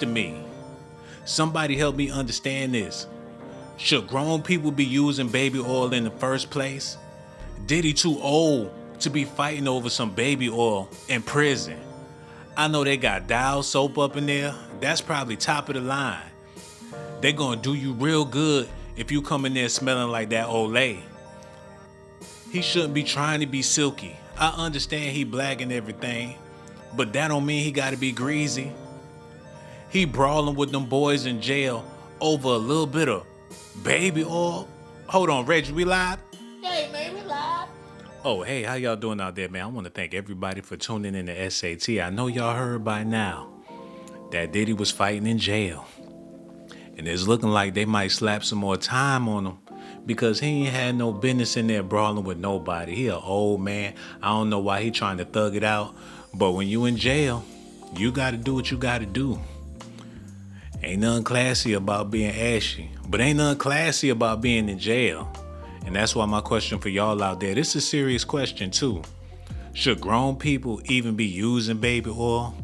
to me. Somebody help me understand this. Should grown people be using baby oil in the first place? Diddy too old to be fighting over some baby oil in prison. I know they got Dial soap up in there. That's probably top of the line. They gonna do you real good if you come in there smelling like that Olay. He shouldn't be trying to be silky. I understand he black and everything, but that don't mean he gotta be greasy. He brawling with them boys in jail over a little bit of baby oil. Hold on, Reggie, we live? Hey, man, we live. Oh, hey, how y'all doing out there, man? I want to thank everybody for tuning in to S.A.T. I know y'all heard by now that Diddy was fighting in jail. And it's looking like they might slap some more time on him because he ain't had no business in there brawling with nobody. He an old man. I don't know why he trying to thug it out. But when you in jail, you got to do what you got to do. Ain't nothing classy about being ashy, but ain't nothing classy about being in jail. And that's why my question for y'all out there, this is a serious question too. Should grown people even be using baby oil?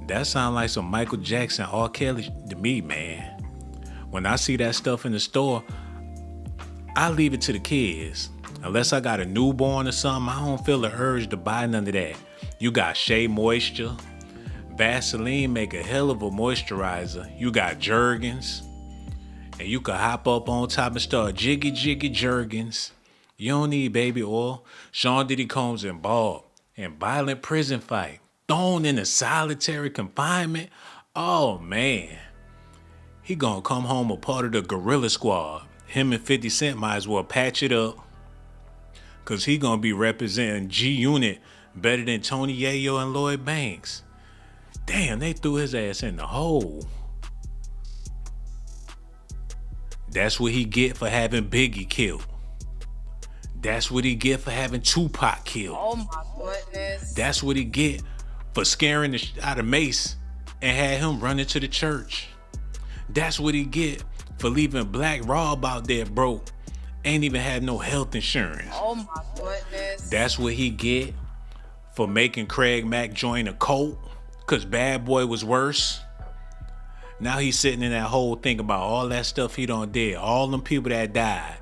That sound like some Michael Jackson, R. Kelly to me, man. When I see that stuff in the store, I leave it to the kids. Unless I got a newborn or something, I don't feel the urge to buy none of that. You got Shea Moisture. Vaseline make a hell of a moisturizer. You got Jergens. And you can hop up on top and start jiggy Jergens. You don't need baby oil. Sean Diddy Combs involved in violent prison fight. Thrown into solitary confinement. Oh man. He gonna come home a part of the Gorilla Squad. Him and 50 Cent might as well patch it up. Cause he gonna be representing G-Unit better than Tony Yayo and Lloyd Banks. Damn, they threw his ass in the hole. That's what he get for having Biggie killed. That's what he get for having Tupac killed. Oh my goodness. That's what he get for scaring the out of Mace and had him run into the church. That's what he get for leaving Black Rob out there broke. Ain't even had no health insurance. Oh my goodness. That's what he get for making Craig Mack join a cult. Cause Bad Boy was worse. Now he's sitting in that hole thinking about all that stuff he done did. All them people that died.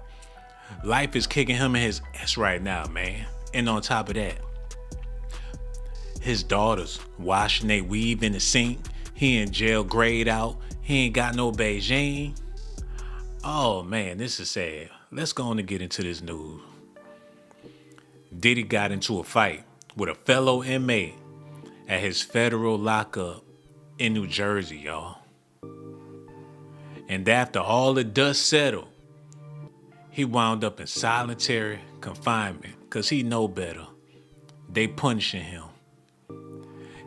Life is kicking him in his ass right now, man. And on top of that, his daughters washing their weave in the sink. He in jail, grayed out. He ain't got no Beijing. Oh man, this is sad. Let's go on and get into this news. Diddy got into a fight with a fellow inmate at his federal lockup in New Jersey, y'all. And after all the dust settled, he wound up in solitary confinement because he know better. They punishing him.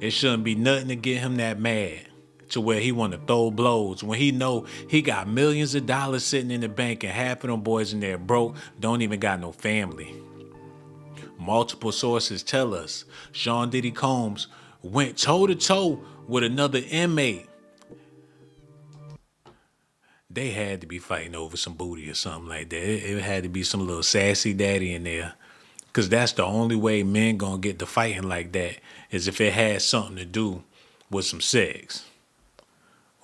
It shouldn't be nothing to get him that mad to where he want to throw blows when he know he got millions of dollars sitting in the bank and half of them boys in there broke, don't even got no family. Multiple sources tell us Sean Diddy Combs went toe-to-toe with another inmate. They had to be fighting over some booty or something like that. It had to be some little sassy daddy in there. Because that's the only way men gonna get to fighting like that is if it had something to do with some sex.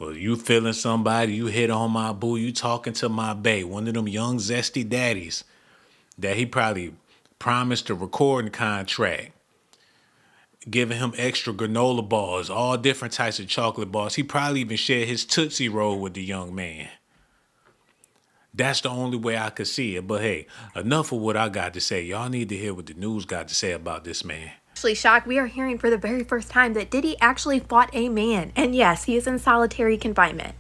Well, you feeling somebody, you hit on my boo, you talking to my bae, one of them young zesty daddies that he probably promised a recording contract. Giving him extra granola bars, all different types of chocolate bars. He probably even shared his Tootsie Roll with the young man. That's the only way I could see it. But hey, enough of what I got to say. Y'all need to hear what the news got to say about this man. Actually shocked, we are hearing for the very first time that Diddy actually fought a man. And yes, he is in solitary confinement.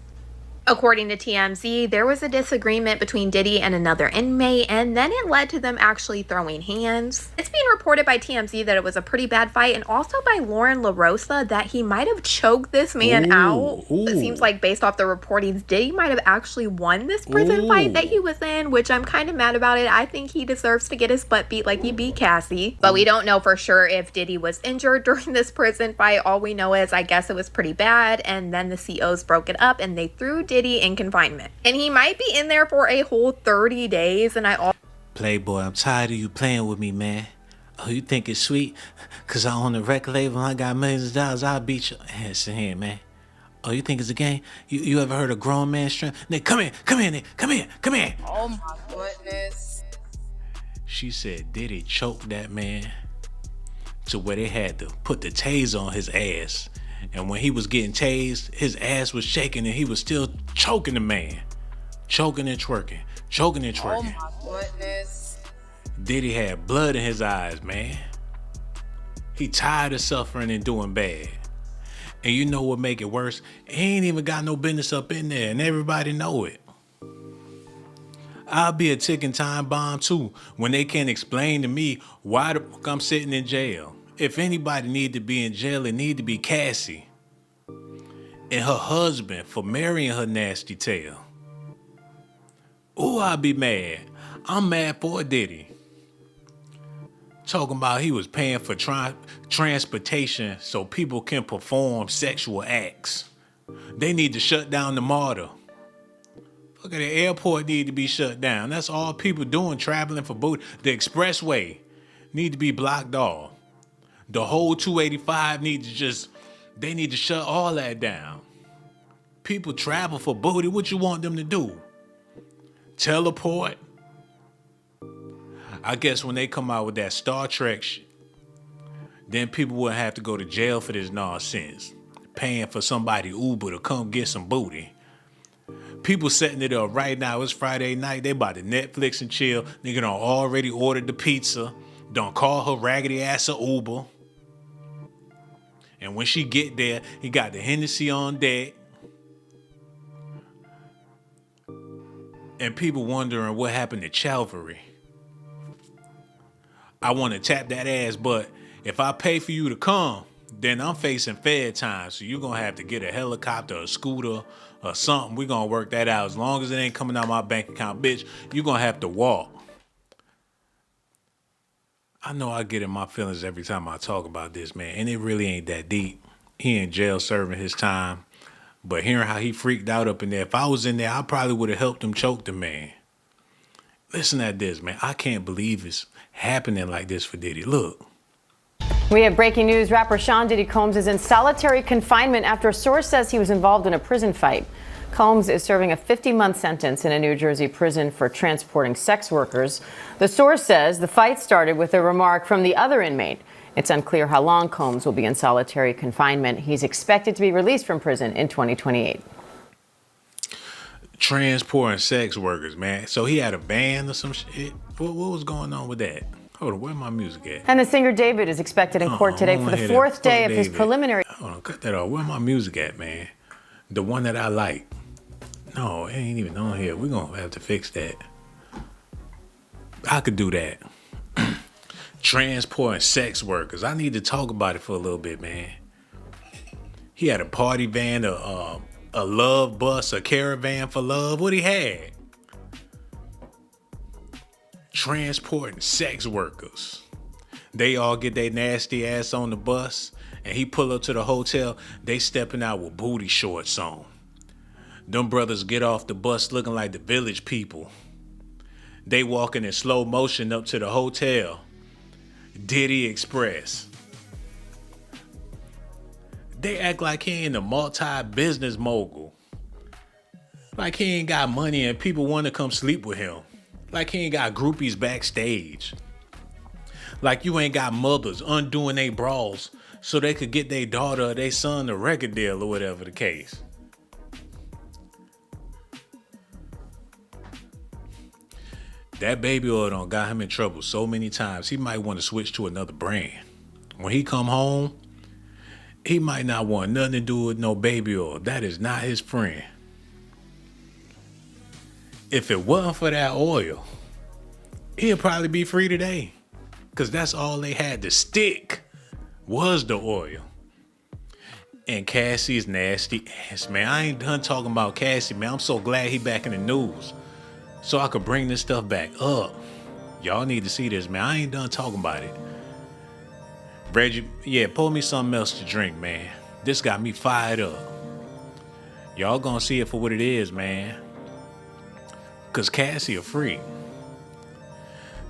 According to TMZ, there was a disagreement between Diddy and another inmate, and then it led to them actually throwing hands. It's being reported by TMZ that it was a pretty bad fight, and also by Lauren LaRosa that he might have choked this man out. It seems like based off the reportings, Diddy might have actually won this prison fight that he was in, which I'm kind of mad about it. I think he deserves to get his butt beat like he beat Cassie. But we don't know for sure if Diddy was injured during this prison fight. All we know is I guess it was pretty bad, and then the COs broke it up and they threw Diddy in confinement, and he might be in there for a whole 30 days. And Playboy, I'm tired of you playing with me, man. Oh, you think it's sweet? Cause I own a record label and I got millions of dollars. I'll beat your ass in here, man. Oh, you think it's a game? You ever heard a grown man strength? Nick, come here, Nick, come here. Oh my goodness. She said Diddy choked that man to where they had to put the taser on his ass. And when he was getting tased, his ass was shaking and he was still choking the man. Choking and twerking. Oh my goodness. Diddy had blood in his eyes, man. He tired of suffering and doing bad. And you know what make it worse? He ain't even got no business up in there and everybody know it. I'll be a ticking time bomb too when they can't explain to me why the fuck I'm sitting in jail. If anybody need to be in jail, it need to be Cassie and her husband for marrying her nasty tail. Ooh, I'll be mad. I'm mad for Diddy. Talking about he was paying for transportation so people can perform sexual acts. They need to shut down the MARTA. Look at the airport need to be shut down. That's all people doing, traveling for booty. The expressway need to be blocked off. The whole 285 they need to shut all that down. People travel for booty. What you want them to do? Teleport? I guess when they come out with that Star Trek shit, then people wouldn't have to go to jail for this nonsense. Paying for somebody Uber to come get some booty. People setting it up right now. It's Friday night. They about to Netflix and chill. Nigga done already ordered the pizza. Done call her raggedy ass a Uber. And when she get there, he got the Hennessy on deck. And people wondering what happened to Calvary. I want to tap that ass, but if I pay for you to come, then I'm facing Fed time. So you're going to have to get a helicopter, a scooter, or something. We're going to work that out. As long as it ain't coming out my bank account, bitch, you're going to have to walk. I know I get in my feelings every time I talk about this, man. And it really ain't that deep. He in jail serving his time. But hearing how he freaked out up in there, if I was in there, I probably would have helped him choke the man. Listen at this, man. I can't believe it's happening like this for Diddy. Look. We have breaking news. Rapper Sean Diddy Combs is in solitary confinement after a source says he was involved in a prison fight. Combs is serving a 50-month sentence in a New Jersey prison for transporting sex workers. The source says the fight started with a remark from the other inmate. It's unclear how long Combs will be in solitary confinement. He's expected to be released from prison in 2028. Transporting sex workers, man. So he had a band or some shit? What was going on with that? Hold on, where my music at? And the singer David is expected in court today for the fourth day of his preliminary. Hold on, cut that off. Where my music at, man? The one that I like. No, it ain't even on here. We're going to have to fix that. I could do that. Transporting sex workers. I need to talk about it for a little bit, man. He had a party van, a love bus, a caravan for love. What he had? Transporting sex workers. They all get their nasty ass on the bus and he pull up to the hotel. They stepping out with booty shorts on. Them brothers get off the bus looking like the Village People. They walking in slow motion up to the hotel. Diddy Express. They act like he ain't a multi-business mogul. Like he ain't got money and people want to come sleep with him. Like he ain't got groupies backstage. Like you ain't got mothers undoing their brawls so they could get their daughter or their son a record deal or whatever the case. That baby oil done got him in trouble so many times, he might want to switch to another brand. When he come home, he might not want nothing to do with no baby oil. That is not his friend. If it wasn't for that oil, he'll probably be free today. Because that's all they had to stick was the oil. And Cassie's nasty ass, man. I ain't done talking about Cassie, man. I'm so glad he back in the news. So I could bring this stuff back up. Y'all need to see this, man. I ain't done talking about it. Reggie, yeah, pour me something else to drink, man. This got me fired up. Y'all gonna see it for what it is, man. Cause Cassie a freak.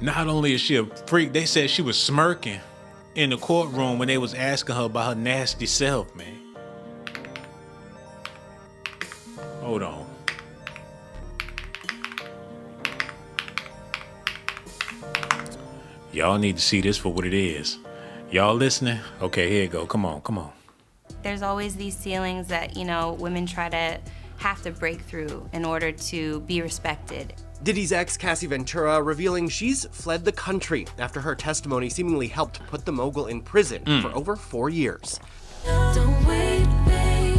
Not only is she a freak, they said she was smirking in the courtroom when they was asking her about her nasty self, man. Hold on. Y'all need to see this for what it is. Y'all listening? Okay, here you go. Come on, come on. There's always these ceilings that, women have to break through in order to be respected. Diddy's ex, Cassie Ventura, revealing she's fled the country after her testimony seemingly helped put the mogul in prison for over 4 years.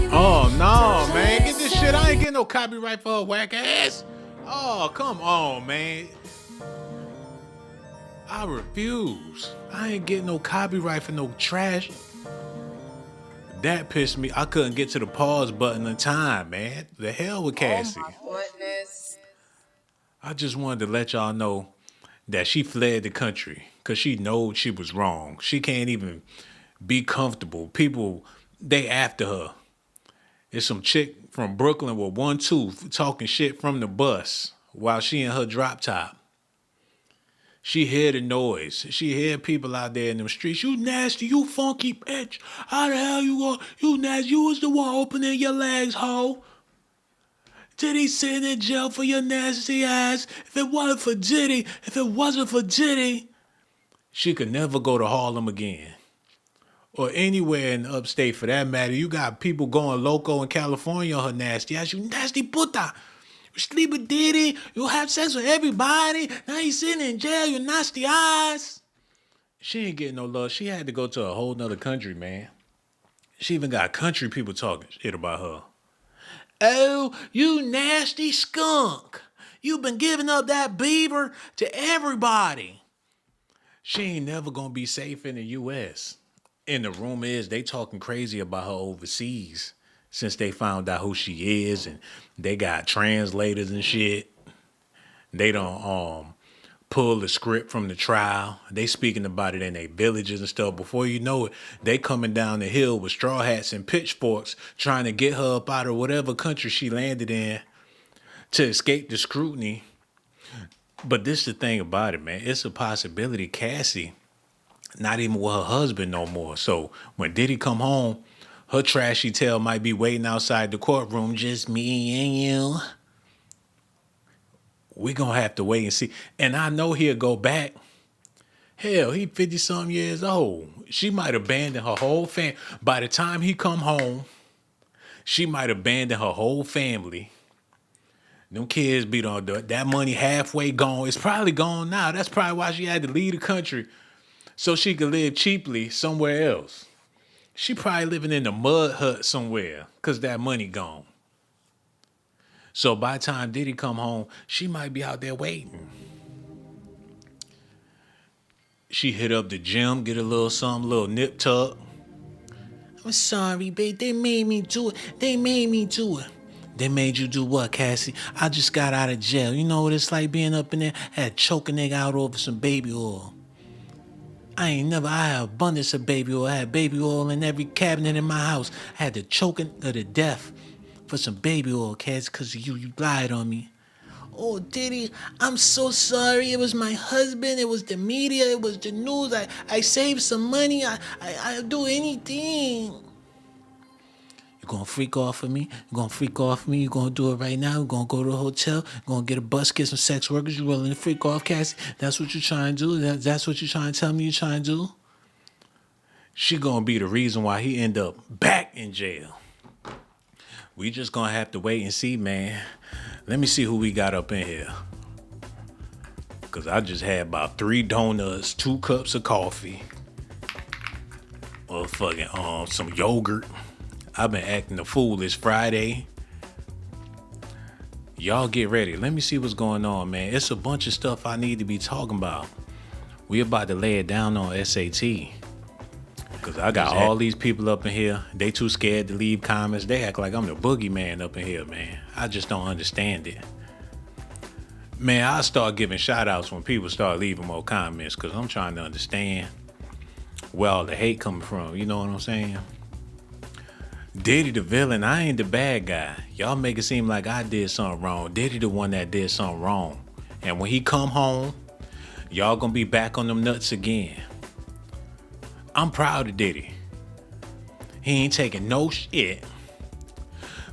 Oh, no, man. Get this shit. I ain't getting no copyright for a whack ass. Oh, come on, man. I refuse. I ain't getting no copyright for no trash. That pissed me. I couldn't get to the pause button in time, man. The hell with Cassie. Oh my goodness. I just wanted to let y'all know that she fled the country because she knows she was wrong. She can't even be comfortable. People, they after her. It's some chick from Brooklyn with one tooth talking shit from the bus while she in her drop top. She hear the noise. She hear people out there in them streets. You nasty, you funky bitch. How the hell you going? You nasty. You was the one opening your legs, ho. Diddy sitting in jail for your nasty ass. If it wasn't for Diddy, she could never go to Harlem again. Or anywhere in upstate for that matter. You got people going loco in California on her nasty ass. You nasty puta. You sleep with Diddy, you have sex with everybody, now you sitting in jail, you nasty eyes. She ain't getting no love. She had to go to a whole nother country, man. She even got country people talking shit about her. Oh, you nasty skunk. You been giving up that beaver to everybody. She ain't never gonna be safe in the U.S. And the rumor is they talking crazy about her overseas. Since they found out who she is and they got translators and shit. They don't pull the script from the trial. They speaking about it in their villages and stuff. Before you know it, they coming down the hill with straw hats and pitchforks trying to get her up out of whatever country she landed in to escape the scrutiny. But this is the thing about it, man. It's a possibility Cassie not even with her husband no more. So when Diddy come home, her trashy tail might be waiting outside the courtroom, just me and you. We gonna have to wait and see. And I know he'll go back. Hell, he 50-something years old. She might abandon her whole family. By the time he come home, she might abandon her whole family. Them kids be on that money halfway gone. It's probably gone now. That's probably why she had to leave the country so she could live cheaply somewhere else. She probably living in a mud hut somewhere because that money gone. So by the time Diddy come home, she might be out there waiting. She hit up the gym, get a little something, little nip tuck. I'm sorry, babe. They made me do it. They made you do what, Cassie? I just got out of jail. You know what it's like being up in there? I had to choke a nigga out over some baby oil. I had abundance of baby oil. I had baby oil in every cabinet in my house. I had to choke her to death for some baby oil, Cass, because you lied on me. Oh, Diddy, I'm so sorry. It was my husband. It was the media. It was the news. I saved some money. I'll do anything. You gonna freak off of me? You gonna freak off of me? You gonna do it right now? You gonna go to a hotel? You gonna get a bus, get some sex workers? You willing to freak off, Cassie? That's what you're trying to do? That's what you're trying to tell me you're trying to do? She gonna be the reason why he end up back in jail. We just gonna have to wait and see, man. Let me see who we got up in here. Cause I just had about 3 donuts, 2 cups of coffee, some yogurt. I've been acting a fool. It's Friday. Y'all get ready. Let me see what's going on, man. It's a bunch of stuff I need to be talking about. We about to lay it down on S.A.T. Because I got all these people up in here. They too scared to leave comments. They act like I'm the boogeyman up in here, man. I just don't understand it. Man, I'll start giving shout outs when people start leaving more comments because I'm trying to understand where all the hate coming from. You know what I'm saying? Diddy the villain, I ain't the bad guy. Y'all make it seem like I did something wrong. Diddy the one that did something wrong. And when he come home, y'all gonna be back on them nuts again. I'm proud of Diddy. He ain't taking no shit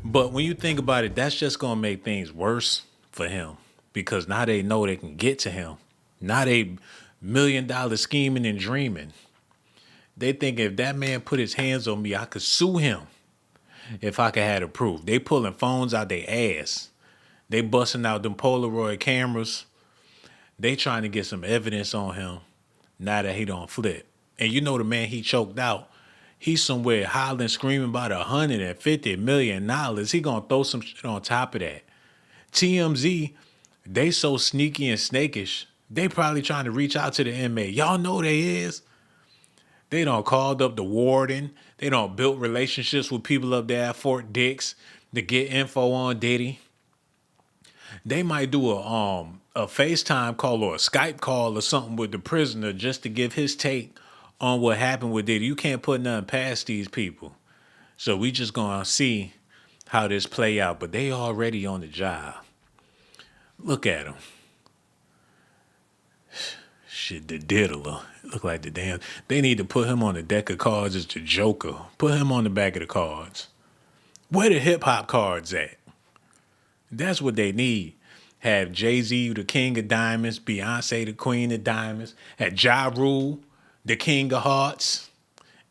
But when you think about it, that's just gonna make things worse for him because now they know they can get to him. Now they $1 million scheming and dreaming. They think if that man put his hands on me, I could sue him if I could have the proof. They pulling phones out their ass. They busting out them Polaroid cameras. They trying to get some evidence on him now that he don't flip. And you know the man he choked out, he's somewhere hollering, screaming about $150 million. He gonna throw some shit on top of that. TMZ, they so sneaky and snakish, they probably trying to reach out to the inmate. Y'all know they is. They done called up the warden. They done built relationships with people up there at Fort Dix to get info on Diddy. They might do a FaceTime call or a Skype call or something with the prisoner just to give his take on what happened with Diddy. You can't put nothing past these people. So we just gonna see how this play out. But they already on the job. Look at them. Shit, the diddler. Look like the damn. They need to put him on the deck of cards as the Joker. Put him on the back of the cards. Where the hip hop cards at? That's what they need. Have Jay-Z the king of diamonds, Beyonce the queen of diamonds, have Ja Rule the king of hearts,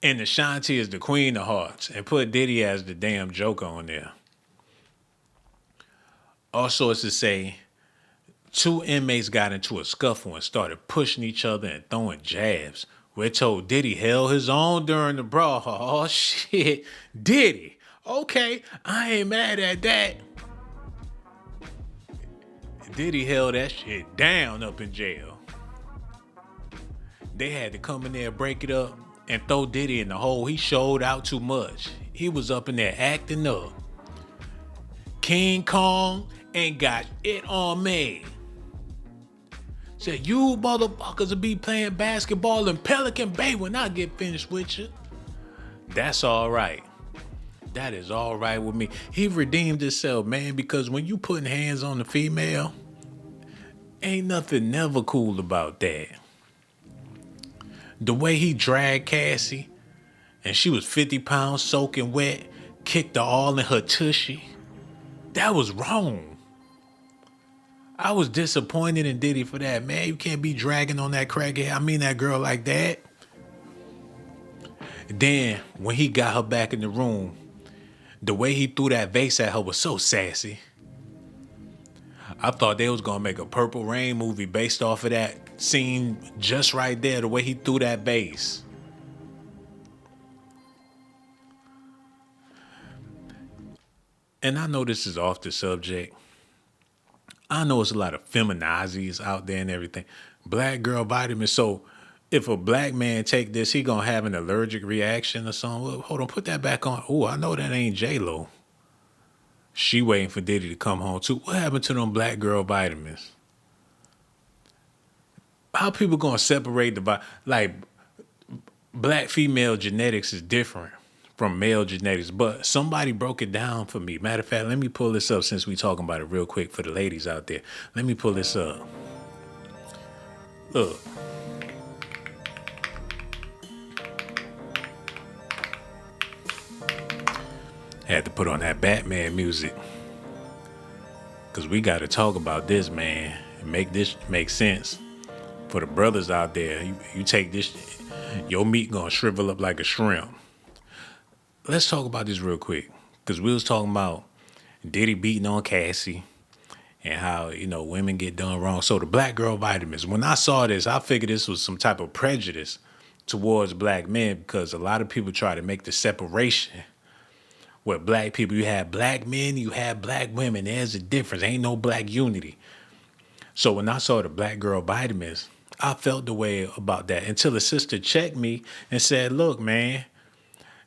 and Ashanti is the queen of hearts, and put Diddy as the damn Joker on there. Also, it's to say, 2 inmates got into a scuffle and started pushing each other and throwing jabs. We're told Diddy held his own during the brawl. Oh, shit. Diddy. Okay, I ain't mad at that. Diddy held that shit down up in jail. They had to come in there, break it up, and throw Diddy in the hole. He showed out too much. He was up in there acting up. King Kong ain't got it on me. Said, you motherfuckers will be playing basketball in Pelican Bay when I get finished with you. That's all right. That is all right with me. He redeemed himself, man, because when you putting hands on the female, ain't nothing never cool about that. The way he dragged Cassie, and she was 50 pounds soaking wet, kicked her all in her tushy, that was wrong. I was disappointed in Diddy for that, man. You can't be dragging on that crackhead. I mean that girl like that. Then, when he got her back in the room, the way he threw that vase at her was so sassy. I thought they was gonna make a Purple Rain movie based off of that scene just right there, the way he threw that vase. And I know this is off the subject. I know it's a lot of feminazis out there and everything. Black girl vitamins. So if a black man take this, he gonna have an allergic reaction or something. Well, hold on, put that back on. Oh, I know that ain't J-Lo. She waiting for Diddy to come home too. What happened to them black girl vitamins? How people gonna separate like black female genetics is different from male genetics, but somebody broke it down for me. Matter of fact, let me pull this up since we talking about it real quick for the ladies out there. Let me pull this up. Look. Had to put on that Batman music. Because we got to talk about this, man, and make this make sense. For the brothers out there, you take this, your meat gonna shrivel up like a shrimp. Let's talk about this real quick. Because we was talking about Diddy beating on Cassie and how, women get done wrong. So the black girl vitamins, when I saw this, I figured this was some type of prejudice towards black men because a lot of people try to make the separation with black people. You have black men, you have black women. There's a difference. Ain't no black unity. So when I saw the black girl vitamins, I felt the way about that until a sister checked me and said, look, man,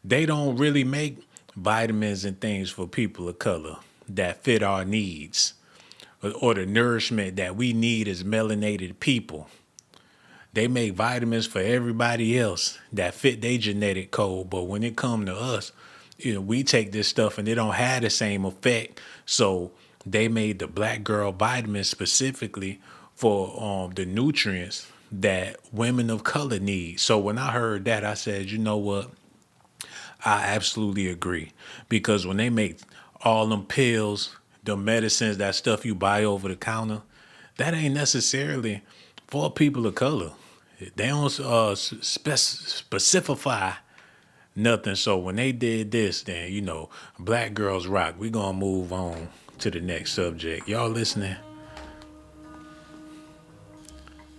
they don't really make vitamins and things for people of color that fit our needs or the nourishment that we need as melanated people. They make vitamins for everybody else that fit their genetic code. But when it comes to us, we take this stuff and it don't have the same effect. So they made the black girl vitamins specifically for the nutrients that women of color need. So when I heard that, I said, you know what? I absolutely agree. Because when they make all them pills, the medicines, that stuff you buy over the counter, that ain't necessarily for people of color. They don't specify nothing. So when they did this, then, you know, black girls rock. We gonna move on to the next subject. Y'all listening?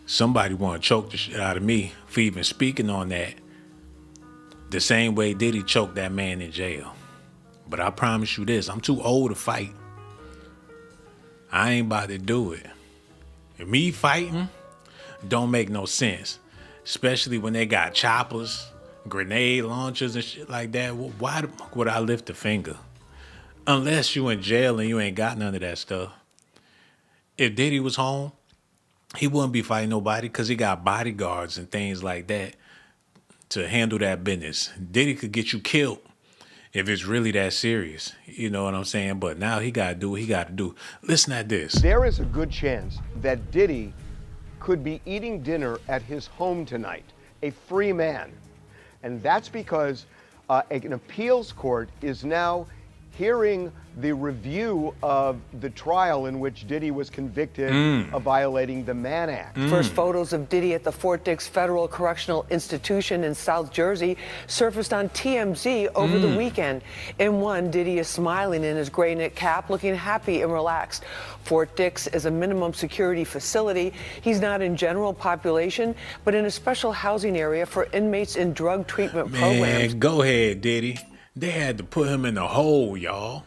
Somebody want to choke the shit out of me for even speaking on that. The same way Diddy choked that man in jail. But I promise you this, I'm too old to fight. I ain't about to do it. And me fighting don't make no sense. Especially when they got choppers, grenade launchers and shit like that. Why would I lift a finger? Unless you in jail and you ain't got none of that stuff. If Diddy was home, he wouldn't be fighting nobody because he got bodyguards and things like that to handle that business. Diddy could get you killed if it's really that serious. You know what I'm saying? But now he got to do what he got to do. Listen at this. There is a good chance that Diddy could be eating dinner at his home tonight, a free man. And that's because an appeals court is now hearing the review of the trial in which Diddy was convicted of violating the Mann Act. First photos of Diddy at the Fort Dix Federal Correctional Institution in South Jersey surfaced on TMZ over the weekend. In one, Diddy is smiling in his gray knit cap, looking happy and relaxed. Fort Dix is a minimum security facility. He's not in general population, but in a special housing area for inmates in drug treatment programs. Man, go ahead, Diddy. They had to put him in the hole, y'all.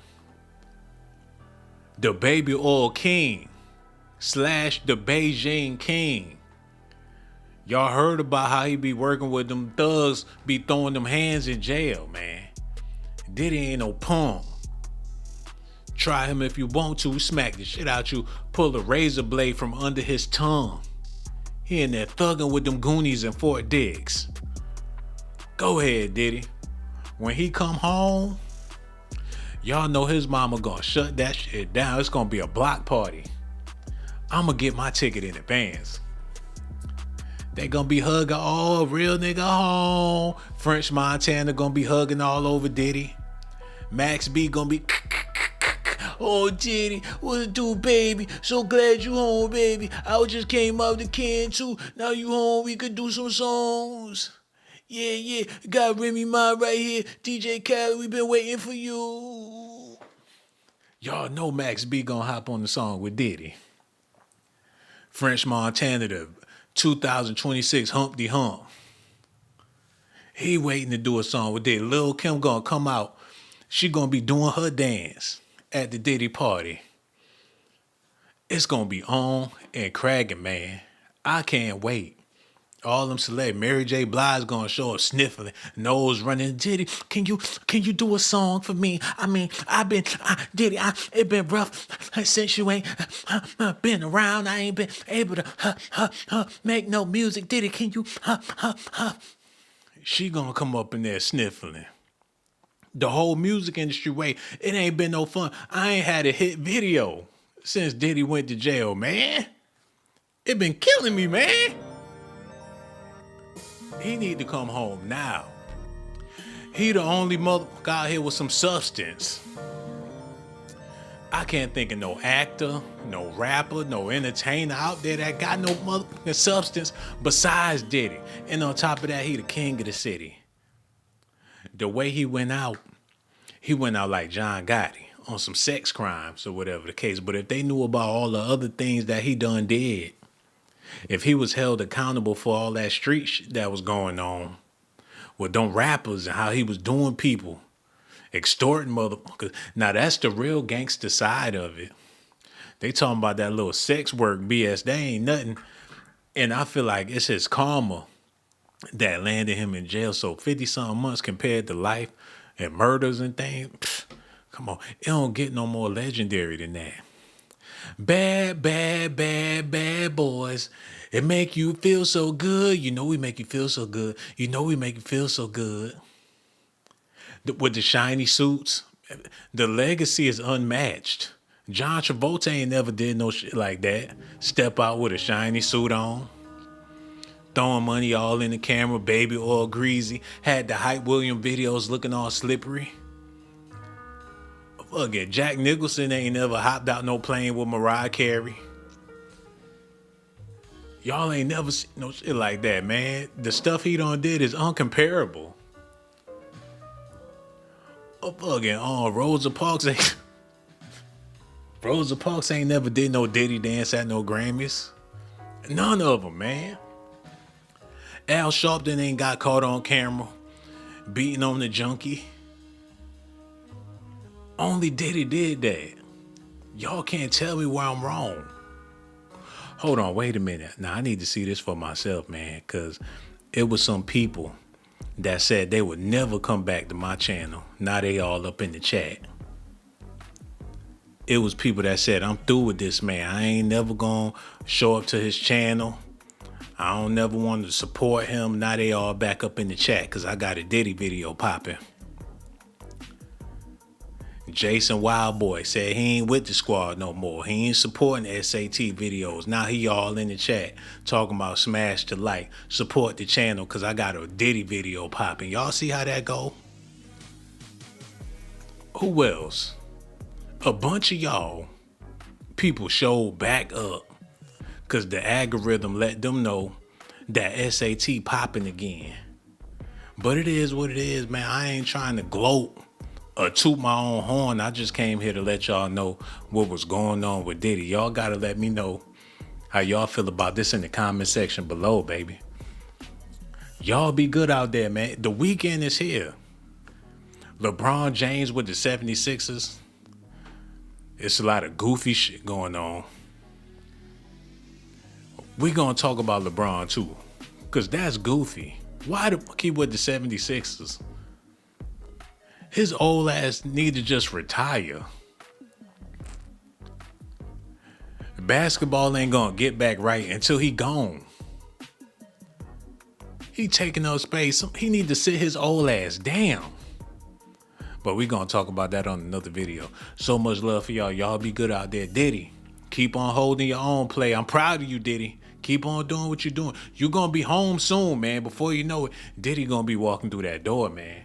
The baby oil king / the Beijing king. Y'all heard about how he be working with them thugs, be throwing them hands in jail, man. Diddy ain't no punk. Try him if you want to, smack the shit out you, pull a razor blade from under his tongue. He in there thugging with them Goonies in Fort Dix. Go ahead, Diddy. When he come home, y'all know his mama gonna shut that shit down. It's gonna be a block party. I'ma get my ticket in advance. They gonna be hugging all real nigga home. French Montana gonna be hugging all over Diddy. Max B gonna be oh Diddy, what it do, baby? So glad you home, baby. I just came out the can too. Now you home, we could do some songs. Yeah, got Remy Ma right here. DJ Khaled, we been waiting for you. Y'all know Max B gonna hop on the song with Diddy. French Montana, the 2026 Humpty Hump. He waiting to do a song with Diddy. Lil' Kim gonna come out. She gonna be doing her dance at the Diddy party. It's gonna be on and cracking, man. I can't wait. All them select. Mary J. Blige gonna show up sniffling, nose running. Diddy, can you do a song for me? I mean, Diddy, it been rough since you ain't been around. I ain't been able to make no music. Diddy, can you She gonna come up in there sniffling. The whole music industry, wait, it ain't been no fun. I ain't had a hit video since Diddy went to jail, man. It been killing me, man. He need to come home now. He the only motherfucker out here with some substance. I can't think of no actor, no rapper, no entertainer out there that got no motherfucking substance besides Diddy. And on top of that, he the king of the city. The way he went out like John Gotti on some sex crimes or whatever the case. But if they knew about all the other things that he done did, if he was held accountable for all that street shit that was going on with them rappers and how he was doing people, extorting motherfuckers. Now that's the real gangster side of it. They talking about that little sex work BS. They ain't nothing. And I feel like it's his karma that landed him in jail. So 50-something months compared to life and murders and things. Pfft, come on. It don't get no more legendary than that. Bad, bad, bad, bad boys. It make you feel so good. You know we make you feel so good. You know we make you feel so good. With the shiny suits, the legacy is unmatched. John Travolta ain't never did no shit like that. Step out with a shiny suit on. Throwing money all in the camera, baby oil greasy. Had the Hype William videos looking all slippery. Fuck it, Jack Nicholson ain't never hopped out no plane with Mariah Carey. Y'all ain't never seen no shit like that, man. The stuff he done did is uncomparable. Oh, fucking Rosa Parks ain't Rosa Parks ain't never did no Diddy dance at no Grammys. None of them, man. Al Sharpton ain't got caught on camera beating on the junkie. Only Diddy did that. Y'all can't tell me where I'm wrong. Hold on, wait a minute. Now I need to see this for myself, man, because it was some people that said they would never come back to my channel. Now they all up in the chat. It was people that said, I'm through with this man. I ain't never gonna show up to his channel. I don't never want to support him. Now they all back up in the chat because I got a Diddy video popping. Jason Wildboy said he ain't with the squad no more. He ain't supporting S.A.T videos. Now he all in the chat talking about smash the like, support the channel because I got a Diddy video popping. Y'all see how that go? Who else? A bunch of y'all people showed back up because the algorithm let them know that S.A.T popping again. But it is what it is, man. I ain't trying to gloat or toot my own horn. I just came here to let y'all know what was going on with Diddy. Y'all gotta let me know how y'all feel about this in the comment section below, baby. Y'all be good out there, man. The weekend is here. LeBron James with the 76ers. It's a lot of goofy shit going on. We gonna talk about LeBron too, because that's goofy. Why the fuck he with the 76ers? His old ass need to just retire. Basketball ain't gonna get back right until he gone. He taking up space. He need to sit his old ass down. But we gonna talk about that on another video. So much love for y'all. Y'all be good out there. Diddy, keep on holding your own play. I'm proud of you, Diddy. Keep on doing what you're doing. You're gonna be home soon, man. Before you know it, Diddy gonna be walking through that door, man.